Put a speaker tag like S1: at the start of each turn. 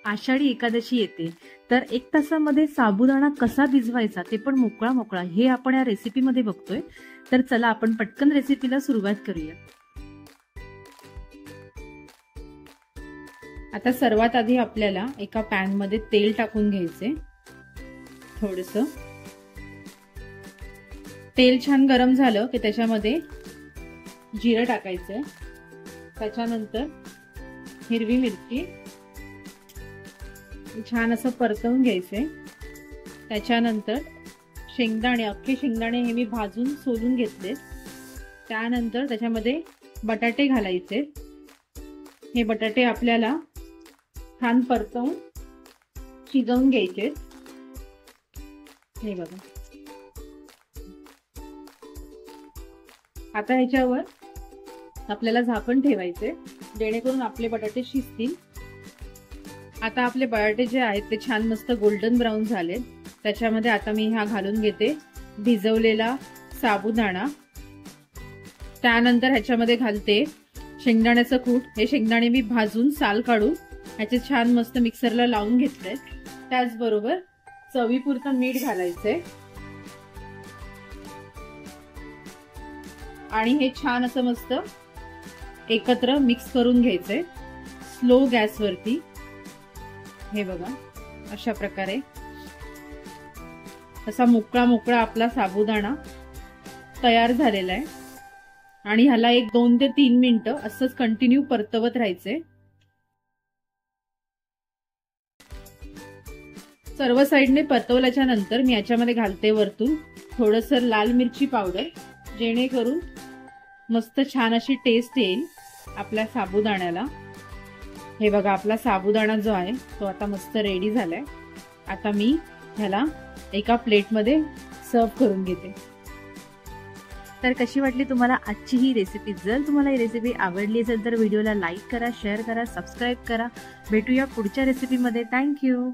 S1: आषाढी एकादशी येते, तर 1 तासामध्ये साबुदाणा कसा भिजवायचा ते पण मोकळा मोकळा हे आपण या रेसिपीमध्ये बघतोय. तर चला आपण पटकन रेसिपीला सुरुवात करूया. आता सर्वात आधी आपल्याला एका पॅन मध्ये तेल टाकून घ्यायचे. थोडंसं तेल छान गरम झालं की त्याच्यामध्ये जिरं टाकायचंय. त्याच्यानंतर हिरवी मिरची छान असं परतवून घ्यायचे. त्याच्यानंतर शेंगदाणे, अख्खे शेंगदाणे हे मी भाजून सोलून घेतले. त्यानंतर त्याच्यामध्ये बटाटे घालायचे. हे बटाटे आपल्याला छान परतवून शिजवून घ्यायचे. हे बघा. आता ह्याच्यावर आपल्याला झाकण ठेवायचे जेणेकरून आपले बटाटे शिजतील. आता आपले बटाटे जे आहेत ते छान मस्त गोल्डन ब्राऊन झाले. त्याच्यामध्ये आता मी हा घालून घेते भिजवलेला साबुदाणा. त्यानंतर ह्याच्यामध्ये घालते शेंगदाण्याचं कूट. हे शेंगदाणे मी भाजून साल काढून ह्याचे छान मस्त मिक्सरला लावून घेतले. त्याचबरोबर चवीपुरतं मीठ घालायचे आणि हे छान असं मस्त एकत्र मिक्स करून घ्यायचे स्लो गॅसवरती. हे बघा, अशा प्रकारे असा मोकळा मोकळा आपला साबुदाणा तयार झालेला आहे. आणि ह्याला एक 2 ते 3 मिनिटं असंच कंटिन्यू परतवत राहायचे. सर्व साईडने परतवल्याच्या नंतर मी याच्यामध्ये घालते वरतून थोडंसं लाल मिरची पावडर, जेणेकरून मस्त छान अशी टेस्ट येईल आपल्या साबुदाण्याला. हे बघा, आपला साबुदाणा जो आहे तो आता मस्त रेडी झालाय. आता मी ह्याला एका प्लेटमध्ये सर्व करून घेते. तर कशी वाटली तुम्हाला आजची ही रेसिपी? जर तुम्हाला ही रेसिपी आवडली असेल तर व्हिडिओला लाईक करा, शेअर करा, सबस्क्राईब करा. भेटूया पुढच्या रेसिपीमध्ये. थँक्यू.